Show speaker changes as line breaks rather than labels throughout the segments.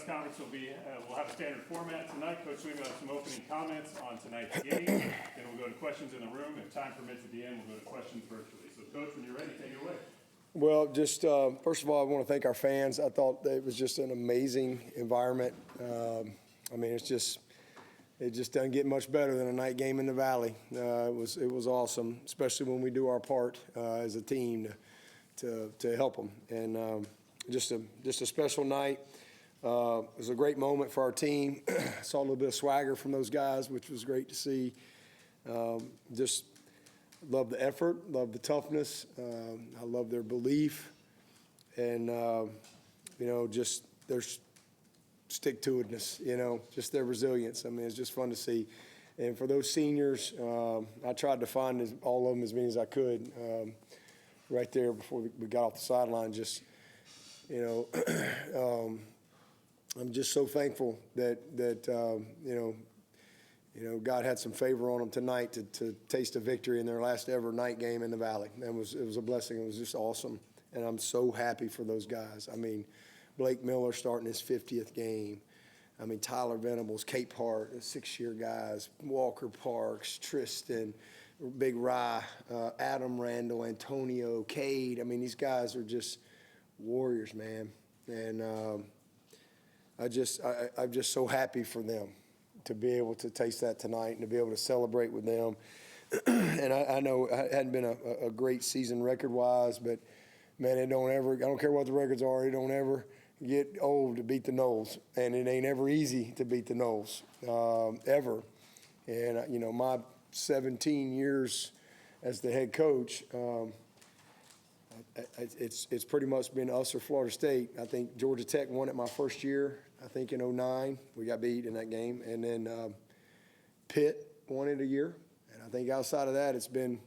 press conference will be, we'll have a standard format tonight. Coach Swinney will have some opening comments on tonight's game. Then we'll go to questions in the room. If time permits at the end, we'll go to questions virtually. So, Coach, when you're ready, take it away.
Well, just first of all, I want to thank our fans. I thought it was just an amazing environment. I mean, it just doesn't get much better than a night game in the Valley. It was awesome, especially when we do our part as a team to help them. And just a special night. It was a great moment for our team. Saw a little bit of swagger from those guys, which was great to see. Just love the effort, love the toughness. I love their belief, and just their stick-to-itness. Just their resilience. I mean, it's just fun to see. And for those seniors, I tried to find all of them as many as I could right there before we got off the sideline. Just I'm just so thankful that God had some favor on them tonight to taste a victory in their last ever night game in the Valley. It was a blessing. It was just awesome, and I'm so happy for those guys. I mean, Blake Miller starting his 50th game. I mean, Tyler Venables, Cape Hart, 6-year guys, Walker Parks, Tristan, Big Rye, Adam Randall, Antonio, Cade. I mean, these guys are just warriors, man. And I'm just so happy for them to be able to taste that tonight and to be able to celebrate with them. And I know it hadn't been a great season record-wise, but, man, I don't care what the records are, it don't ever get old to beat the Noles. And it ain't ever easy to beat the Noles, ever. And, my 17 years as the head coach, it's pretty much been us or Florida State. I think Georgia Tech won it my first year, I think in 2009. We got beat in that game. And then Pitt won it a year. And I think outside of that, it's been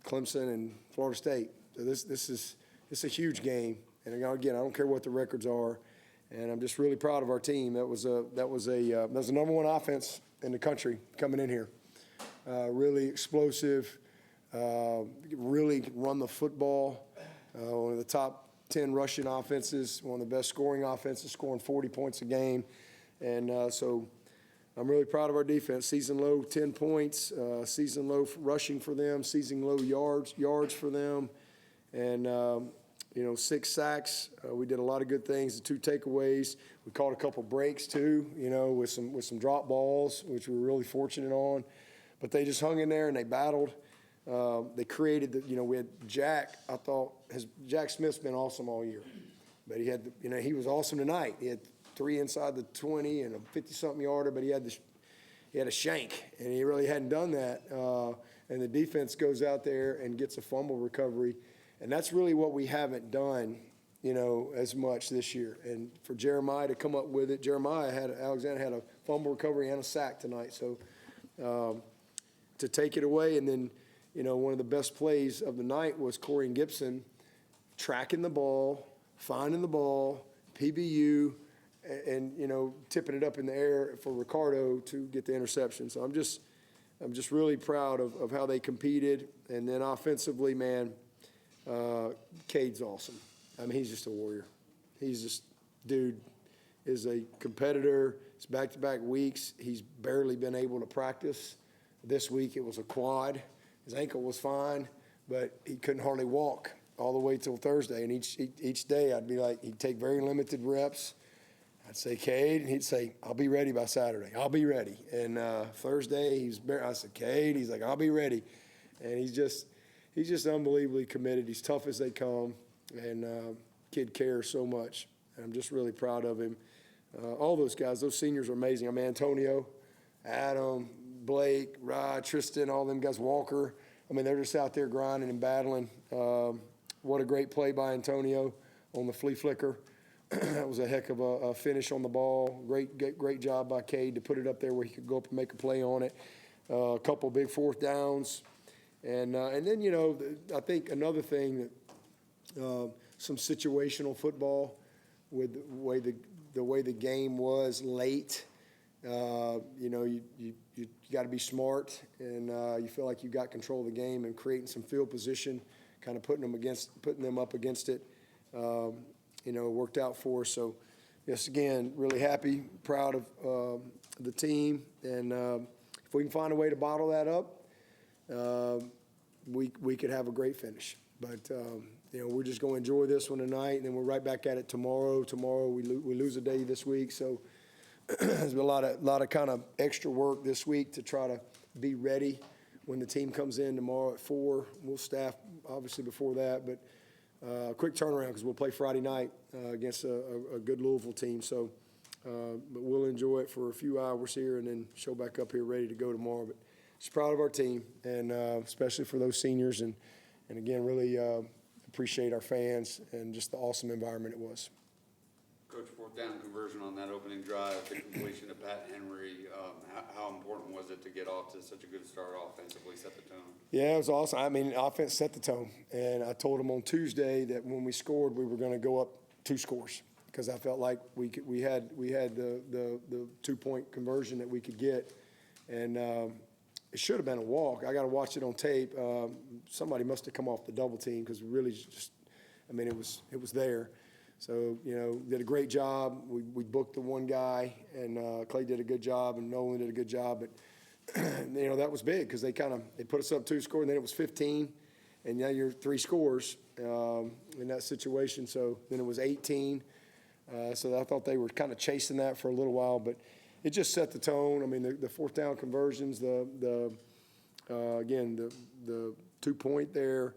Clemson and Florida State. So this is a huge game. And again, I don't care what the records are. And I'm just really proud of our team. That was the number one offense in the country coming in here. Really explosive. Really run the football. One of the top 10 rushing offenses, one of the best scoring offenses, scoring 40 points a game. And so I'm really proud of our defense. Season low 10 points, season low rushing for them, season low yards for them, and 6 sacks. We did a lot of good things. The 2 takeaways. We caught a couple breaks too, with some drop balls, which we were really fortunate on. But they just hung in there and they battled. They created we had Jack. I thought Jack Smith's been awesome all year, but he was awesome tonight. He had 3 inside the 20 and a 50-something yarder, but he had a shank, and he really hadn't done that. And the defense goes out there and gets a fumble recovery, and that's really what we haven't done, as much this year. And for Jeremiah to come up with it, Alexander had a fumble recovery and a sack tonight. So to take it away, and then. One of the best plays of the night was Corian Gipson tracking the ball, finding the ball, PBU, and tipping it up in the air for Ricardo to get the interception. So I'm just really proud of how they competed. And then offensively, man, Cade's awesome. I mean, he's just a warrior. Dude is a competitor. It's back-to-back weeks. He's barely been able to practice. This week it was a quad. His ankle was fine, but he couldn't hardly walk all the way till Thursday. And each day I'd be like, he'd take very limited reps. I'd say, Cade, and he'd say, I'll be ready by Saturday. I'll be ready. And Thursday, I said, Cade. He's like, I'll be ready. And he's just unbelievably committed. He's tough as they come, and kid cares so much. And I'm just really proud of him. All those guys, those seniors are amazing. I mean, Antonio, Adam, Blake, Rod, Tristan, all them guys, Walker. I mean, they're just out there grinding and battling. What a great play by Antonio on the flea flicker. That was a heck of a finish on the ball. Great job by Cade to put it up there where he could go up and make a play on it. A couple big 4th downs. And then, I think another thing that some situational football with the way the game was late. You got to be smart, and you feel like you got control of the game and creating some field position, kind of putting them up against it. it worked out for us. So, yes, again, really happy, proud of the team. And if we can find a way to bottle that up, we could have a great finish. But, we're just going to enjoy this one tonight, and then we're right back at it tomorrow. Tomorrow we lose a day this week, so there's been a lot of kind of extra work this week to try to be ready when the team comes in tomorrow at 4. We'll staff, obviously, before that, but quick turnaround because we'll play Friday night against a good Louisville team. So, but we'll enjoy it for a few hours here and then show back up here ready to go tomorrow. But just proud of our team, and especially for those seniors, and again, really appreciate our fans and just the awesome environment it was.
Coach, fourth down conversion on that opening drive, the completion of Pat Henry, how important was it to get off to such a good start offensively, set the tone?
Yeah, it was awesome. I mean, offense set the tone, and I told them on Tuesday that when we scored, we were going to go up 2 scores because I felt like we had the 2-point conversion that we could get, and it should have been a walk. I got to watch it on tape. Somebody must have come off the double team because really just, I mean, it was there. So, did a great job. We booked the one guy, and Clay did a good job, and Nolan did a good job. But, that was big because they put us up 2 scores, and then it was 15, and now you're 3 scores in that situation. So then it was 18. So I thought they were kind of chasing that for a little while, but it just set the tone. I mean, the fourth down conversions, the 2-point there,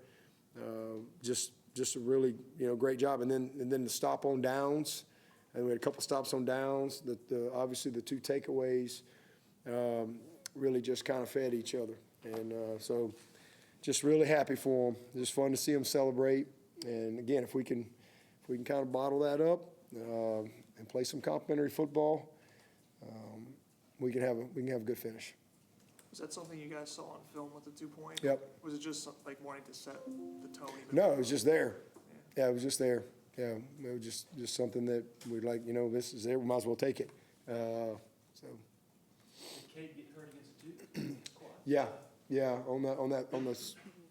just a really, great job. And then the stop on downs, and we had a couple stops on downs. Obviously the 2 takeaways really just kind of fed each other. And so just really happy for them. Just fun to see them celebrate. And again, if we can kind of bottle that up and play some complimentary football, we can have a good finish.
Was that something you guys saw on film with the 2-point?
Yep.
Was it just like wanting to set the tone?
No, it was just there. Yeah, it was just there. Yeah, it was just something that we'd like, this is there, we might as well take it. So.
Did Cade get hurt against the Duke?
Yeah, on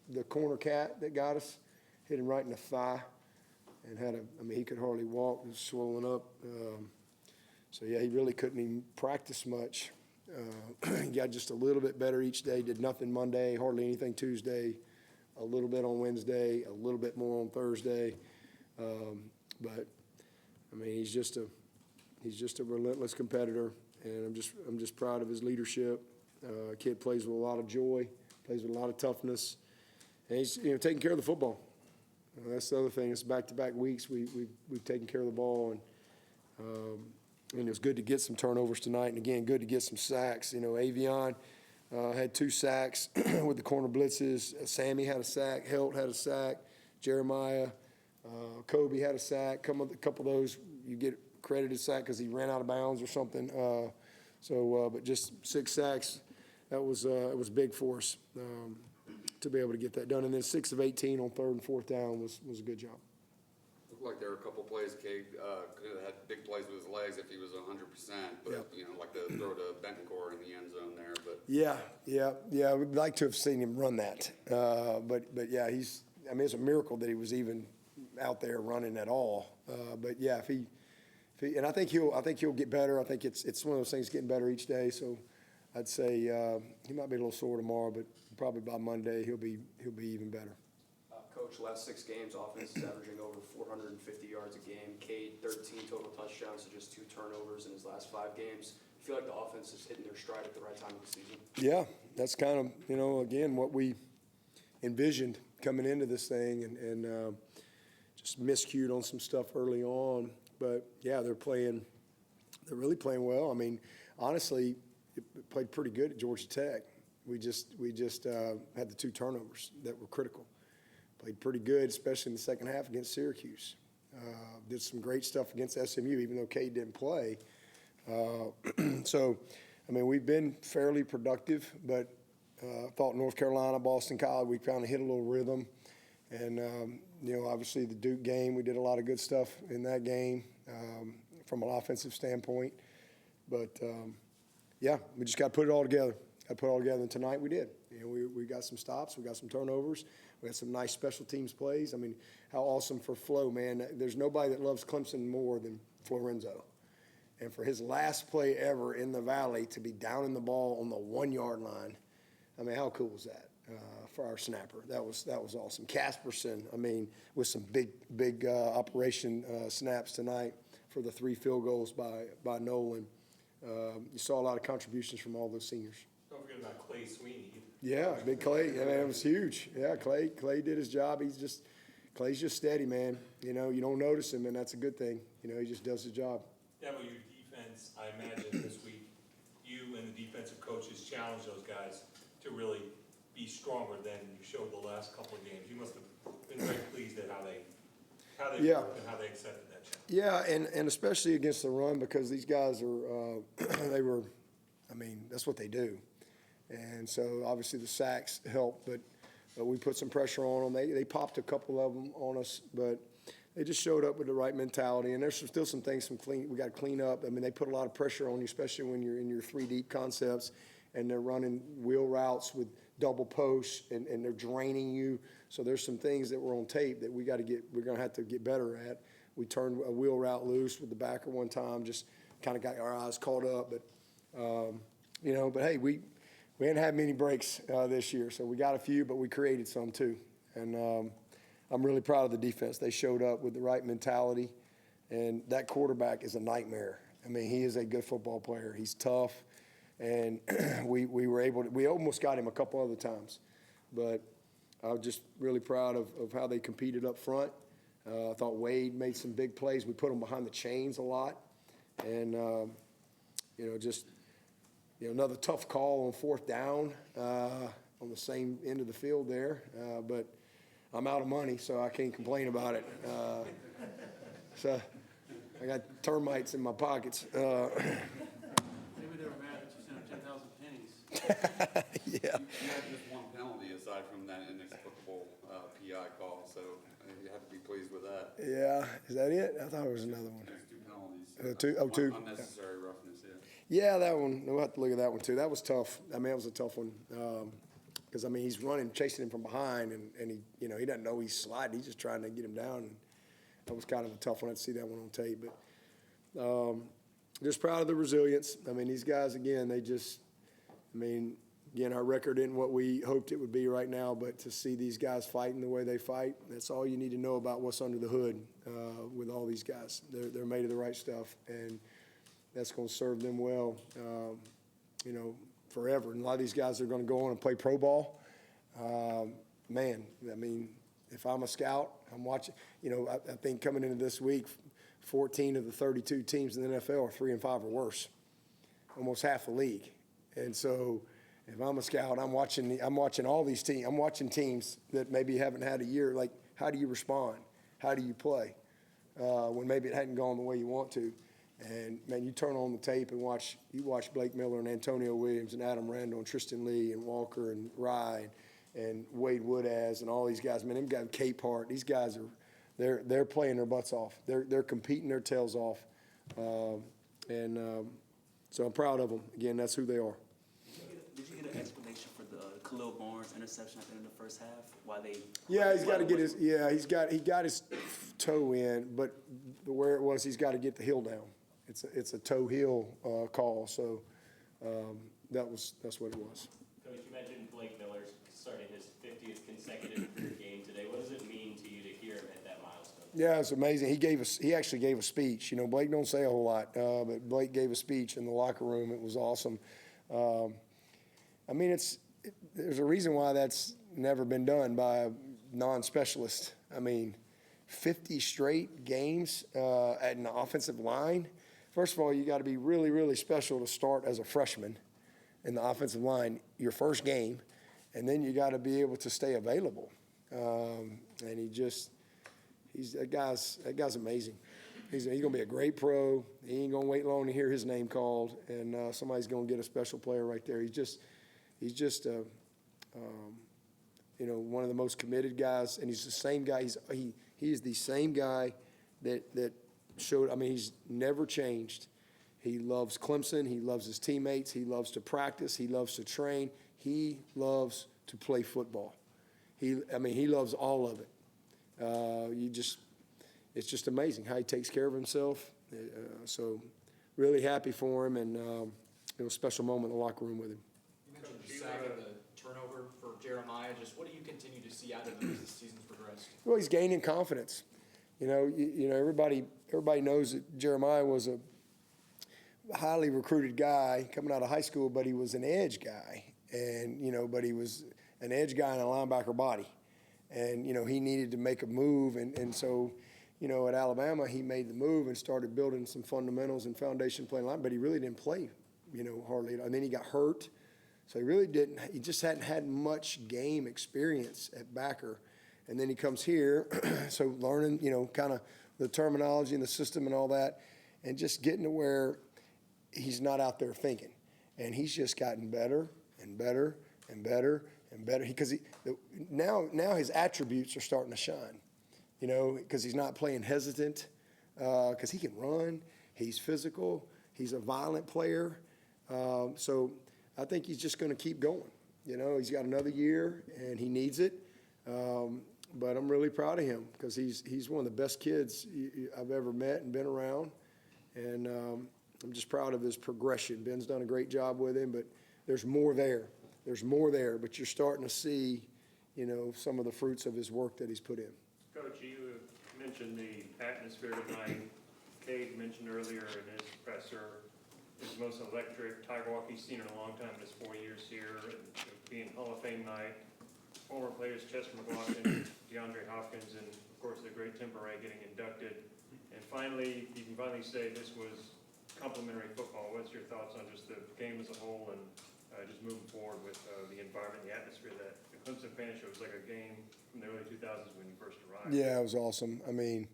the corner cat that got us, hit him right in the thigh, and he could hardly walk, he was swollen up. So yeah, he really couldn't even practice much. He got just a little bit better each day, did nothing Monday, hardly anything Tuesday, a little bit on Wednesday, a little bit more on Thursday. But I mean, he's just a relentless competitor, and I'm just proud of his leadership. Kid plays with a lot of joy, plays with a lot of toughness, and he's taking care of the football. That's the other thing. It's back-to-back weeks we've taken care of the ball, and it was good to get some turnovers tonight, and again, good to get some sacks. Avion had 2 sacks with the corner blitzes. Sammy had a sack. Helt had a sack. Jeremiah, Kobe had a sack. A couple of those you get credited sack because he ran out of bounds or something. But just 6 sacks. That was it was big for us to be able to get that done. And then 6 of 18 on 3rd and 4th down was a good job.
Looked like there were a couple plays Cade could have had big plays with his legs if he was 100%, but like the throw to Bentoncourt in the end zone there. But yeah,
we'd like to have seen him run that, but yeah, it's a miracle that he was even out there running at all. But yeah, if he and I think he'll get better. I think it's one of those things getting better each day. So I'd say he might be a little sore tomorrow, but probably by Monday he'll be even better.
Coach, last 6 games, offense is averaging over 450 yards a game. Cade, 13 total touchdowns, so just 2 turnovers in his last 5 games. I feel like the offense is hitting their stride at the right time of the season.
Yeah, that's kind of, again, what we envisioned coming into this thing, and just miscued on some stuff early on. But, yeah, they're really playing well. I mean, honestly, it played pretty good at Georgia Tech. We just had the 2 turnovers that were critical. Played pretty good, especially in the second half against Syracuse. Did some great stuff against SMU, even though Cade didn't play. So, I mean, we've been fairly productive, but I thought North Carolina, Boston College, we kind of hit a little rhythm. And, obviously the Duke game, we did a lot of good stuff in that game from an offensive standpoint. But, yeah, we just got to put it all together. to put it all together, and tonight we did. You know, we got some stops, we got some turnovers, we had some nice special teams plays. I mean, how awesome for Flo, man. There's nobody that loves Clemson more than Florenzo. And for his last play ever in the Valley to be down in the ball on the 1 yard line, I mean, how cool was that for our snapper? That was awesome. Casperson, I mean, with some big operation snaps tonight for the 3 field goals by Nolan. You saw a lot of contributions from all those seniors.
Don't forget about Clay Sweeney.
Yeah, big Clay. I mean, it was huge. Yeah, Clay did his job. Clay's just steady, man. You know, you don't notice him, and that's a good thing. You know, he just does his job.
Dabo, your defense, I imagine this week, you and the defensive coaches challenged those guys to really be stronger than you showed the last couple of games. You must have been very pleased at how they
Yeah.
worked and how they accepted that challenge.
Yeah, and especially against the run, because these guys are I mean, that's what they do. And so obviously the sacks help, but we put some pressure on them. They popped a couple of them on us, but they just showed up with the right mentality. And there's still some things we got to clean up. I mean, they put a lot of pressure on you, especially when you're in your 3 deep concepts and they're running wheel routes with double posts and they're draining you. So there's some things that were on tape that we're going to have to get better at. We turned a wheel route loose with the backer one time, just kind of got our eyes caught up. But, you know, but hey, we didn't have many breaks this year, so we got a few, but we created some too. And I'm really proud of the defense. They showed up with the right mentality, and that quarterback is a nightmare. I mean, he is a good football player. He's tough, and we almost got him a couple other times. But I was just really proud of how they competed up front. I thought Wade made some big plays. We put him behind the chains a lot. And, you know, just – you know, another tough call on 4th down on the same end of the field there. But I'm out of money, so I can't complain about it. So I got termites in my pockets.
Maybe they were mad that you sent them 10,000 pennies.
Yeah.
You had just one penalty aside from that inexplicable PI call, so you have to be pleased with that.
Yeah. Is that it? I thought it was another one.
There's 2 penalties.
Two.
Unnecessary roughness, yeah.
Yeah, that one. We'll have to look at that one too. That was tough. I mean, that was a tough one. Because, I mean, he's running, chasing him from behind, and he, you know, he doesn't know he's sliding. He's just trying to get him down. And that was kind of a tough one. I had to see that one on tape. But just proud of the resilience. I mean, these guys, again, they just, I mean, again, our record isn't what we hoped it would be right now, but to see these guys fighting the way they fight, that's all you need to know about what's under the hood with all these guys. They're made of the right stuff, and that's going to serve them well, you know, forever. And a lot of these guys are going to go on and play pro ball. Man, I mean, if I'm a scout, I'm watching. You know, I think coming into this week, 14 of the 32 teams in the NFL are 3-5 or worse, almost half the league. And so, if I'm a scout, I'm watching all these teams. I'm watching teams that maybe haven't had a year. Like, how do you respond? How do you play when maybe it hadn't gone the way you want to? And, man, you turn on the tape and watch Blake Miller and Antonio Williams and Adam Randall and Tristan Lee and Walker and Rye and Wade Woodaz and all these guys. Man, them guys, Capehart, these guys they're playing their butts off. They're competing their tails off. So I'm proud of them. Again, that's who they are.
Did you get an explanation for the Khalil Barnes interception at the end of the first half? Why they?
Yeah, he's got to get his. Yeah, he got his toe in, but where it was, he's got to get the heel down. It's a toe heel call, so that's what it was.
Coach, you mentioned Blake Miller starting his 50th consecutive career game today. What does it mean to you to hear him hit that milestone?
Yeah, it's amazing. He actually gave a speech. You know, Blake don't say a whole lot, but Blake gave a speech in the locker room. It was awesome. I mean, there's a reason why that's never been done by a non-specialist. I mean, 50 straight games at an offensive line. First of all, you got to be really, really special to start as a freshman in the offensive line, your first game, and then you got to be able to stay available. And that guy's amazing. He's going to be a great pro. He ain't going to wait long to hear his name called, and somebody's going to get a special player right there. He's just you know, one of the most committed guys, and he's the same guy. He is the same guy that showed. I mean, he's never changed. He loves Clemson. He loves his teammates. He loves to practice. He loves to train. He loves to play football. He loves all of it. It's just amazing how he takes care of himself. So really happy for him, and it was a special moment in the locker room with him.
You mentioned the sack and the turnover for Jeremiah. Just what do you continue to see out of him as the season's progressed?
Well, he's gaining confidence. You know, everybody knows that Jeremiah was a highly recruited guy coming out of high school, but he was an edge guy, and but he was an edge guy in a linebacker body, and he needed to make a move, and so at Alabama he made the move and started building some fundamentals and foundation playing line, but he really didn't play hardly, and then he got hurt, so he really didn't. He just hadn't had much game experience at backer, and then he comes here, so learning kind of the terminology and the system and all that, and just getting to where he's not out there thinking, and he's just gotten better and better and better and better because now his attributes are starting to shine, because he's not playing hesitant, because he can run, he's physical, he's a violent player, so I think he's just going to keep going. He's got another year and he needs it, but I'm really proud of him because he's one of the best kids I've ever met and been around, and I'm just proud of his progression. Ben's done a great job with him, but there's more there. There's more there, but you're starting to see, some of the fruits of his work that he's put in.
Coach, you mentioned the atmosphere tonight. Cade mentioned earlier in his presser, it's the most electric Tiger Walk he's seen in a long time in his 4 years here, and being Hall of Fame night. Former players Chester McLaughlin, DeAndre Hopkins, and of course the great Tim Beret getting inducted. And finally, you can finally say this was complimentary football. What's your thoughts on just the game as a whole and just moving forward with the environment, the atmosphere that the Clemson fan show was like a game from the early 2000s when you first arrived?
Yeah, it was awesome. I mean,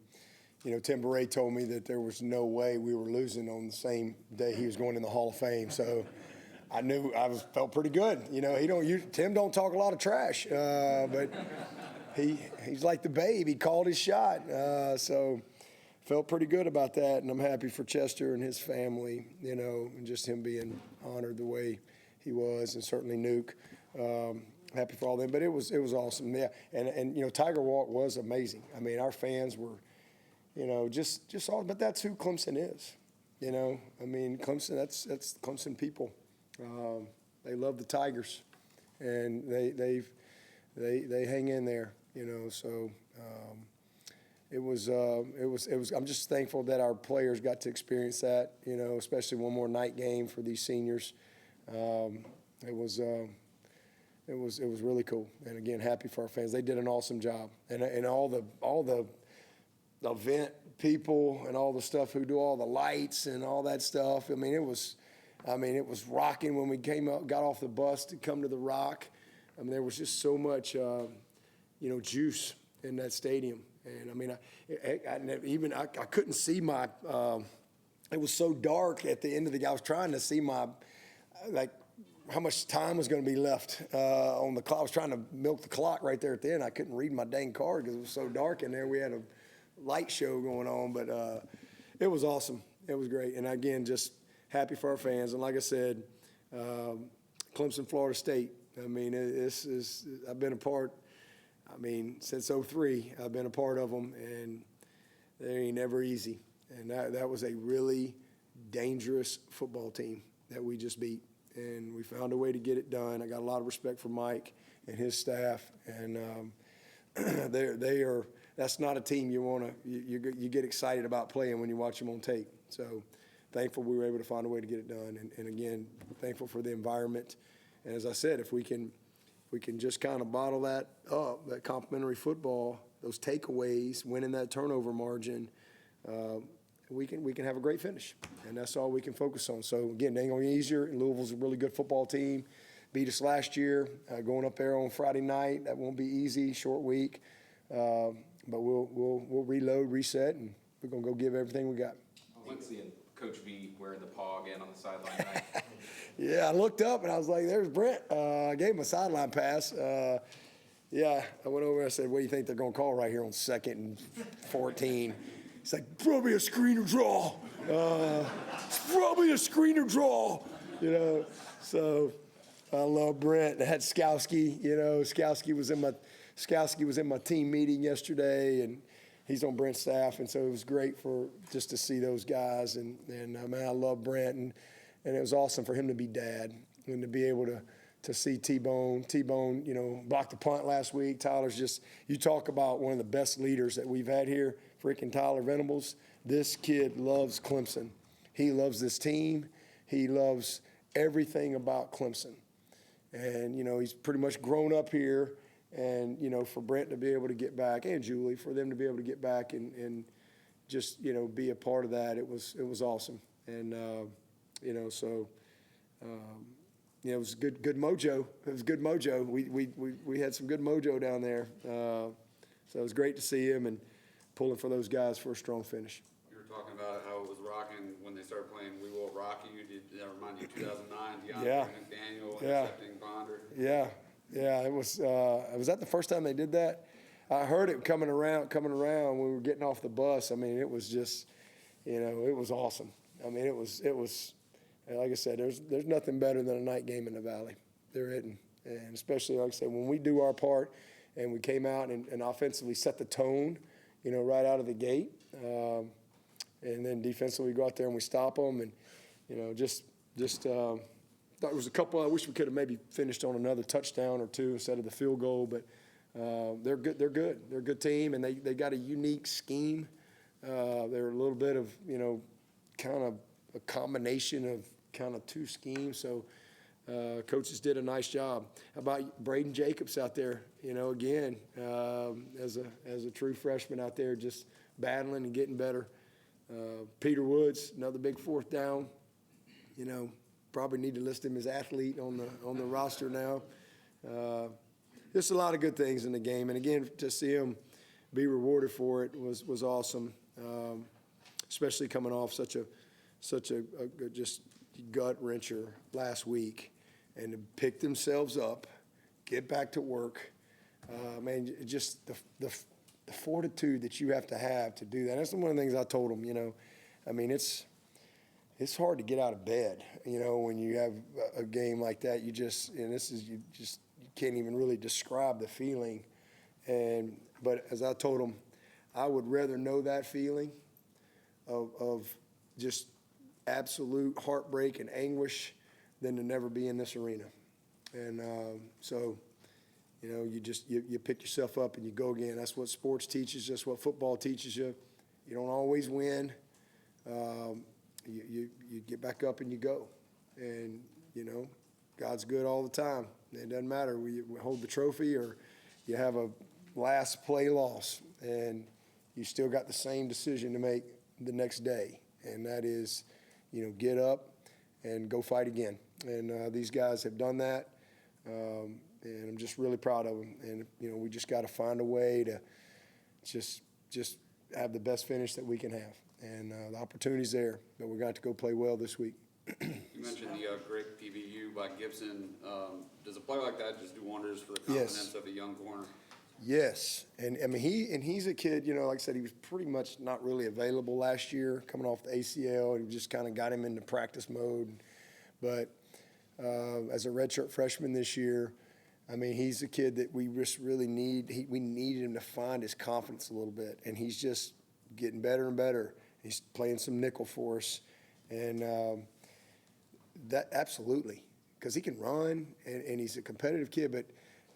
Tim Beret told me that there was no way we were losing on the same day he was going in the Hall of Fame. So I knew felt pretty good. Tim don't talk a lot of trash, but he's like the babe. He called his shot. So felt pretty good about that, and I'm happy for Chester and his family, and just him being honored the way he was, and certainly Nuke. Happy for all them, but it was awesome. Yeah, and Tiger Walk was amazing. I mean, our fans were, just all. But that's who Clemson is. I mean, Clemson. That's Clemson people. They love the Tigers, and they hang in there. So. It was. I'm just thankful that our players got to experience that. Especially one more night game for these seniors. It was really cool. And again, happy for our fans. They did an awesome job. And all the event people and all the stuff who do all the lights and all that stuff. It was rocking when we got off the bus to come to the Rock. There was just so much, juice in that stadium. And I couldn't see my. It was so dark at the end of the game. I was trying to see how much time was going to be left on the clock. I was trying to milk the clock right there at the end. I couldn't read my dang card because it was so dark in there. We had a light show going on, but it was awesome. It was great. And again, just happy for our fans. And like I said, Clemson, Florida State. I've been a part. Since 2003, I've been a part of them, and they ain't never easy. And that was a really dangerous football team that we just beat, and we found a way to get it done. I got a lot of respect for Mike and his staff, and that's not a team you get excited about playing when you watch them on tape. So thankful we were able to find a way to get it done, and again, thankful for the environment. And as I said, if we can just kind of bottle that up, that complimentary football, those takeaways, winning that turnover margin, we can have a great finish, and that's all we can focus on. So again, it ain't gonna be easier. Louisville's a really good football team. Beat us last year, going up there on Friday night. That won't be easy. Short week, but we'll reload, reset, and we're gonna go give everything we got.
I like seeing Coach V wearing the paw again on the sideline tonight.
Yeah, I looked up and I was like, "There's Brent." I gave him a sideline pass. I went over and I said, "What do you think they're going to call right here on 2nd and 14?" He's like, "Probably a screen or draw." It's probably a screener draw, you know. So I love Brent. I had Skowski, you know. Skowski was in my team meeting yesterday, and he's on Brent's staff, and so it was great for just to see those guys. And man, I love Brent, and it was awesome for him to be dad and to be able to see T-Bone, you know, block the punt last week. Tyler's just, you talk about one of the best leaders that we've had here, freaking Tyler Venables. This kid loves Clemson. He loves this team. He loves everything about Clemson. And, you know, he's pretty much grown up here. And, you know, for Brent to be able to get back, and Julie, for them to be able to get back and just, you know, be a part of that, it was awesome. And, you know, so, you know, it was good mojo. It was good mojo. We had some good mojo down there. So it was great to see him and pulling for those guys for a strong finish.
You were talking about how it was rocking when they started playing We Will Rock You. Did that remind you of 2009, DeAndre McDaniel intercepting Ponder?
Yeah, it was that the first time they did that? I heard it coming around when we were getting off the bus. I mean, it was just, you know, it was awesome. I mean, it was like I said, there's nothing better than a night game in the Valley. There isn't. And especially, like I said, when we do our part and we came out and offensively set the tone, you know, right out of the gate. And then defensively, we go out there and we stop them. And, you know, just thought there was a couple. I wish we could have maybe finished on another touchdown or two instead of the field goal. But they're good. They're good. They're a good team, and they got a unique scheme. They're a little bit of, you know, kind of a combination of kind of two schemes. So coaches did a nice job. How about Braden Jacobs out there? You know, again, as a true freshman out there, just battling and getting better. Peter Woods, another big fourth down. You know, probably need to list him as athlete on the roster now. Just a lot of good things in the game, and again, to see him be rewarded for it was awesome. Especially coming off such a just gut wrencher last week, and to pick themselves up, get back to work. Man, just the fortitude that you have to do that. That's one of the things I told them. You know, I mean, it's hard to get out of bed. You know, when you have a game like that, you can't even really describe the feeling. But as I told them, I would rather know that feeling of just absolute heartbreak and anguish than to never be in this arena. And so, you know, you pick yourself up and you go again. That's what sports teaches you. That's what football teaches you. You don't always win. You get back up and you go. And, you know, God's good all the time. It doesn't matter. We hold the trophy or you have a last play loss, and you still got the same decision to make the next day. And that is, you know, get up and go fight again. And these guys have done that. And I'm just really proud of them. And, you know, we just got to find a way to just have the best finish that we can have. And the opportunity's there, but we're going to go play well this week.
You mentioned the great PBU by Gipson. Does a play like that just do wonders for the confidence of a young corner?
Yes, and I mean he's a kid. You know, like I said, he was pretty much not really available last year, coming off the ACL, and we just kind of got him into practice mode. But as a redshirt freshman this year, I mean, he's a kid that we just really need. We needed him to find his confidence a little bit, and he's just getting better and better. He's playing some nickel for us, and that absolutely, because he can run, and he's a competitive kid, but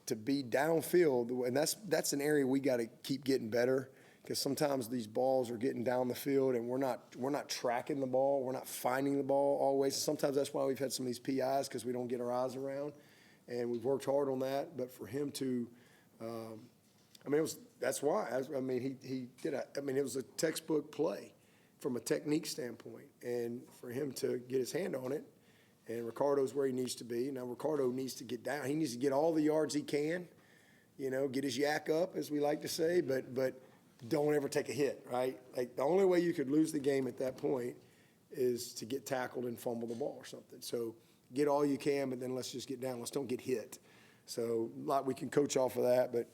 to be downfield, and that's an area we got to keep getting better, because sometimes these balls are getting down the field and we're not tracking the ball, we're not finding the ball always. Sometimes that's why we've had some of these PIs, because we don't get our eyes around, and we've worked hard on that. But for him to, that's why. I mean, he did. It was a textbook play from a technique standpoint, and for him to get his hand on it. And Ricardo's where he needs to be. Now, Ricardo needs to get down. He needs to get all the yards he can, you know, get his yak up, as we like to say, but don't ever take a hit, right? Like, the only way you could lose the game at that point is to get tackled and fumble the ball or something. So get all you can, but then let's just get down. Let's don't get hit. So a lot we can coach off of that, but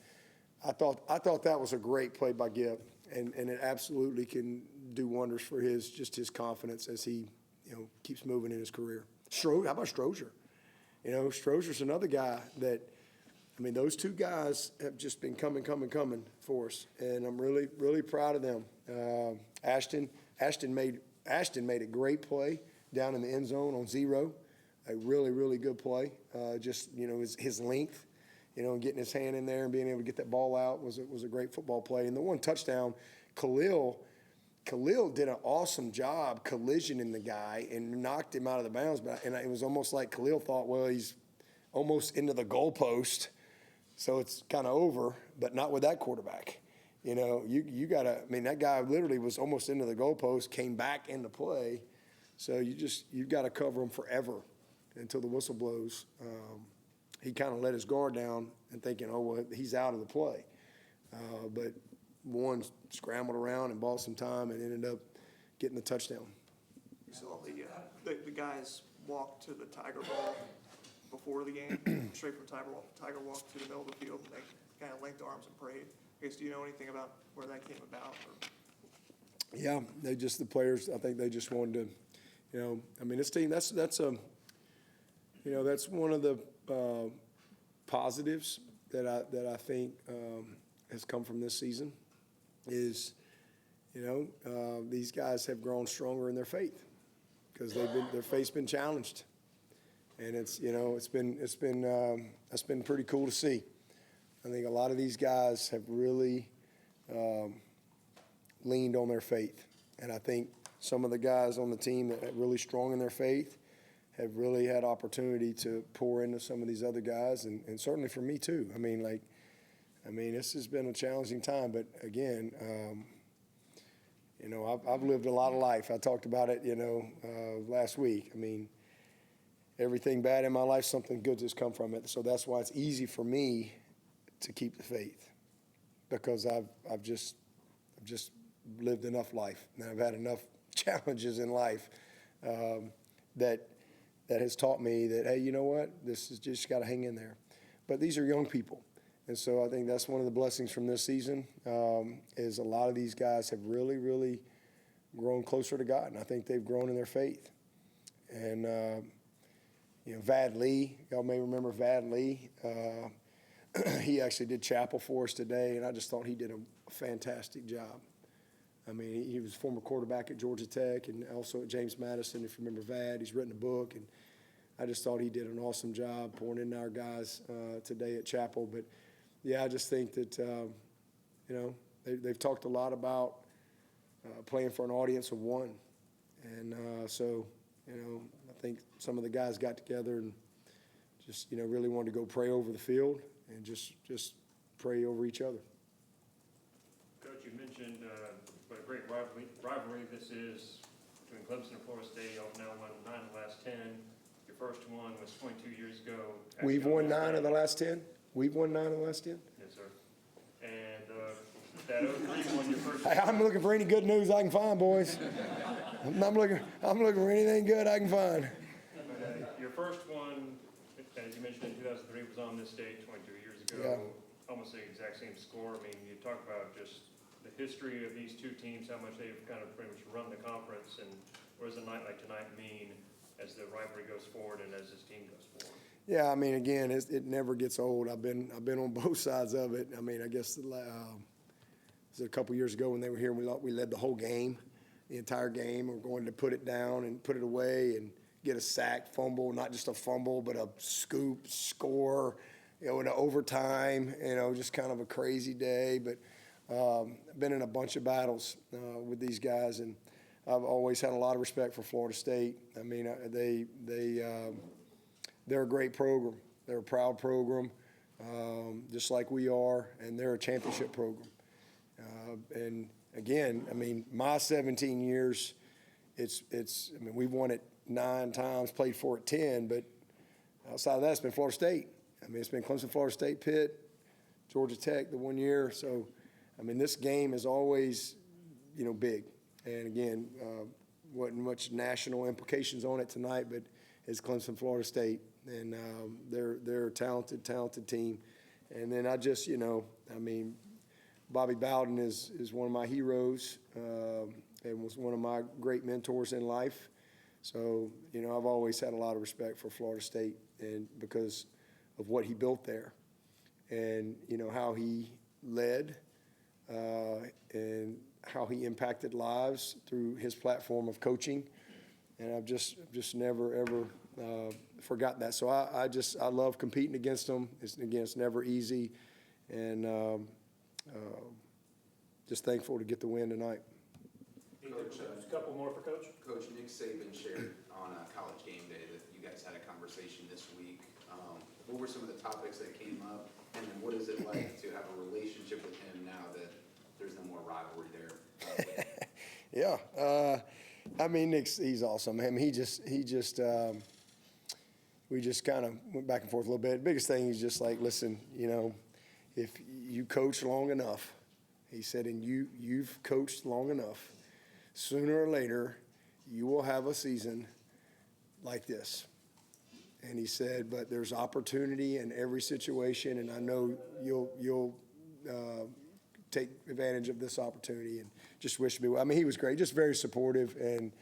I thought that was a great play by Gip, and it absolutely can do wonders for his confidence as he, keeps moving in his career. How about Strozier? Strozier's another guy that, those two guys have just been coming for us, and I'm really, really proud of them. Ashton made a great play down in the end zone on 0, a really, really good play. His length, and getting his hand in there and being able to get that ball out was a great football play. And the one touchdown, Khalil did an awesome job collisioning the guy and knocked him out of the bounds. And it was almost like Khalil thought, well, he's almost into the goalpost, so it's kind of over, but not with that quarterback. You got to, that guy literally was almost into the goalpost, came back into play. So you've got to cover him forever until the whistle blows. He kind of let his guard down and thinking, oh, well, he's out of the play. But one scrambled around and bought some time and ended up getting the touchdown.
You saw the guys walk to the Tiger ball before the game, straight from Tiger walk to the middle of the field, and they kind of linked arms and prayed. I guess, do you know anything about where that came about? Or?
Yeah, the players, I think they just wanted to, this team, that's one of the positives that I think has come from this season is, these guys have grown stronger in their faith because their faith's been challenged, and it's been pretty cool to see. I think a lot of these guys have really leaned on their faith, and I think some of the guys on the team that are really strong in their faith have really had opportunity to pour into some of these other guys, and certainly for me too. This has been a challenging time, but again, I've lived a lot of life. I talked about it, last week. Everything bad in my life, something good has come from it. So that's why it's easy for me to keep the faith, because I've just lived enough life, and I've had enough challenges in life that has taught me that, hey, you know what, this is just got to hang in there. But these are young people, and so I think that's one of the blessings from this season is a lot of these guys have really, really grown closer to God, and I think they've grown in their faith. And Vad Lee, y'all may remember Vad Lee. He actually did chapel for us today, and I just thought he did a fantastic job. He was a former quarterback at Georgia Tech and also at James Madison, if you remember Vad. He's written a book, and I just thought he did an awesome job pouring into our guys today at chapel. But, yeah, I just think that, they've talked a lot about playing for an audience of one. And I think some of the guys got together and just, really wanted to go pray over the field and just pray over each other.
Coach, you mentioned what a great rivalry this is between Clemson and Florida State. Y'all now won 9 of the last 10. Your first one was 22 years ago.
We've won 9 of the last 10? We've won 9 of the last 10?
Yes, sir. And that 03 one, your first.
Hey, I'm looking for any good news I can find, boys. I'm looking for anything good I can find.
Your first one, as you mentioned, in 2003, was on this date 22 years ago.
Yeah.
Almost the exact same score. You talk about just the history of these two teams, how much they've kind of pretty much run the conference, and what does a night like tonight mean as the rivalry goes forward and as this team goes forward?
Yeah, again, it never gets old. I've been on both sides of it. I guess it was a couple years ago when they were here, we led the whole game, the entire game. We're going to put it down and put it away and get a sack, fumble, not just a fumble, but a scoop, score, in overtime, just kind of a crazy day. But I've been in a bunch of battles with these guys, and I've always had a lot of respect for Florida State. They're a great program. They're a proud program, just like we are, and they're a championship program. And again, my 17 years, we've won it 9 times, played for it 10, but outside of that, it's been Florida State. It's been Clemson, Florida State, Pitt, Georgia Tech the one year. So, this game is always, big. And again, wasn't much national implications on it tonight, but it's Clemson, Florida State, and they're a talented team. And then I just, Bobby Bowden is one of my heroes and was one of my great mentors in life. So, you know, I've always had a lot of respect for Florida State and because of what he built there and, you know, how he led and how he impacted lives through his platform of coaching. And I've just never, ever forgot that. So I love competing against him. It's never easy. And just thankful to get the win tonight.
Coach, a couple more for Coach.
Coach Nick Saban shared on College Game Day that you guys had a conversation this week. What were some of the topics that came up, and then what is it like to have a relationship with him now that there's no more rivalry there?
Yeah, I mean, he's awesome. I mean, we just kind of went back and forth a little bit. Biggest thing, he's just like, listen, you know, if you coach long enough, he said, and you've coached long enough, sooner or later, you will have a season like this. And he said, but there's opportunity in every situation, and I know you'll take advantage of this opportunity. And just wish me well. I mean, he was great, just very supportive, and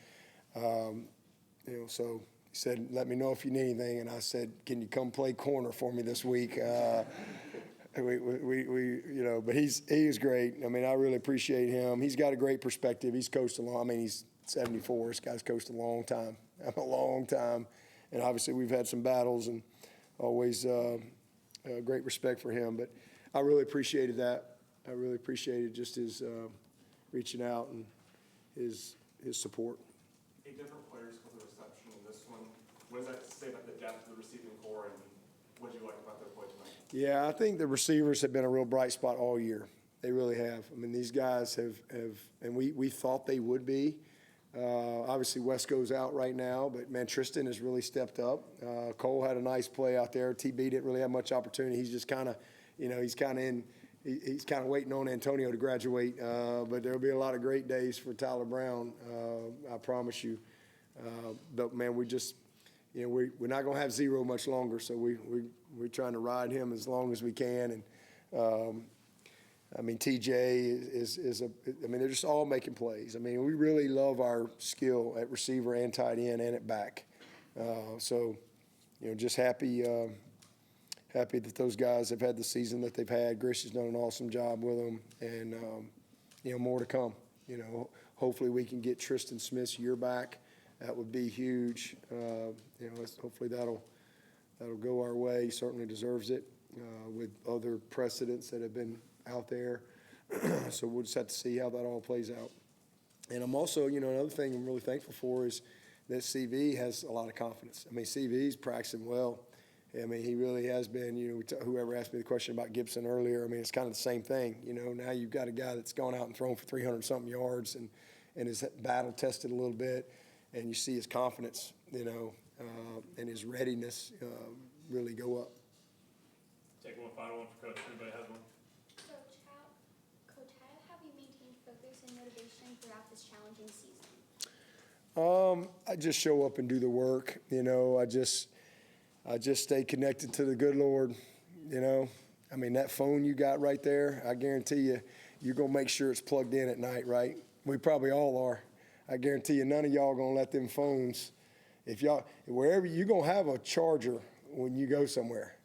you know, so he said, let me know if you need anything. And I said, can you come play corner for me this week? We you know, but he is great. I mean, I really appreciate him. He's got a great perspective. He's coached a long. I mean, he's 74. This guy's coached a long time, and obviously we've had some battles, and always great respect for him. But I really appreciated that. I really appreciated just his reaching out and his support.
8 different players for the reception in this one. What does that say about the depth of the receiving core, and what do you like about their play tonight?
Yeah, I think the receivers have been a real bright spot all year. They really have. I mean, these guys have and we thought they would be. Obviously, Wesco's out right now, but, man, Tristan has really stepped up. Cole had a nice play out there. TB didn't really have much opportunity. He's just kind of, you know, he's kind of waiting on Antonio to graduate. But there'll be a lot of great days for Tyler Brown, I promise you. But, man, we just, you know, we're not going to have zero much longer, so we're trying to ride him as long as we can. And, I mean, TJ I mean, they're just all making plays. I mean, we really love our skill at receiver and tight end and at back. So, you know, just happy that those guys have had the season that they've had. Grish has done an awesome job with them, and, you know, more to come. You know, hopefully we can get Tristan Smith's year back. That would be huge. You know, hopefully that'll go our way. He certainly deserves it with other precedents that have been out there. So we'll just have to see how that all plays out. And I'm also, you know, another thing I'm really thankful for is that CV has a lot of confidence. I mean, CV's practicing well. I mean, he really has been. You know, whoever asked me the question about Gipson earlier, I mean, it's kind of the same thing. You know, now you've got a guy that's gone out and thrown for 300-something yards and is battle-tested a little bit, and you see his confidence, you know, and his readiness really go up.
Take one final one for Coach. Anybody has one?
Coach, how have you maintained focus and motivation throughout this challenging season?
I just show up and do the work. You know, I just stay connected to the good Lord. You know, I mean, that phone you got right there, I guarantee you, you're going to make sure it's plugged in at night, right? We probably all are. I guarantee you none of y'all going to let them phones, wherever, you're going to have a charger when you go somewhere.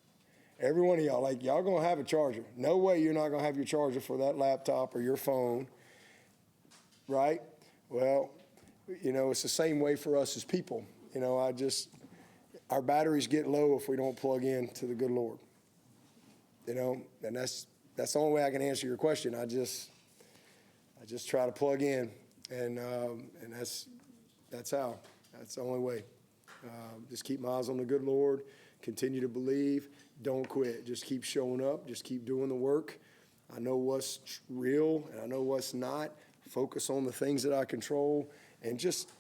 Every one of y'all, like, y'all going to have a charger. No way you're not going to have your charger for that laptop or your phone, right? Well, you know, it's the same way for us as people. You know, our batteries get low if we don't plug in to the good Lord. You know, and that's the only way I can answer your question. I just try to plug in, and that's how. That's the only way. Just keep my eyes on the good Lord. Continue to believe. Don't quit. Just keep showing up. Just keep doing the work. I know what's real and I know what's not. Focus on the things that I control. And just,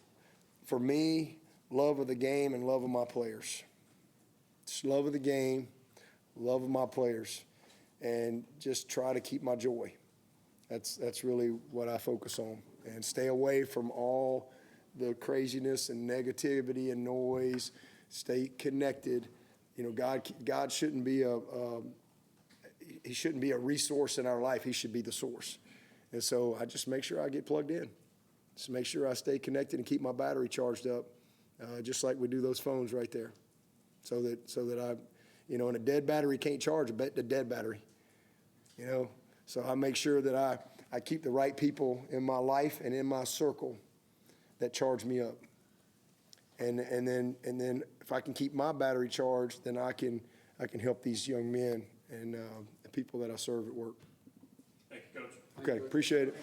for me, love of the game and love of my players. Just love of the game, love of my players. And just try to keep my joy. That's really what I focus on. And stay away from all the craziness and negativity and noise. Stay connected. You know, God shouldn't be he shouldn't be a resource in our life. He should be the source. And so I just make sure I get plugged in. Just make sure I stay connected and keep my battery charged up, just like we do those phones right there. So that I, and a dead battery can't charge a dead battery, So I make sure that I keep the right people in my life and in my circle that charge me up. And then if I can keep my battery charged, then I can help these young men and the people that I serve at work.
Thank you, Coach.
Okay, appreciate it.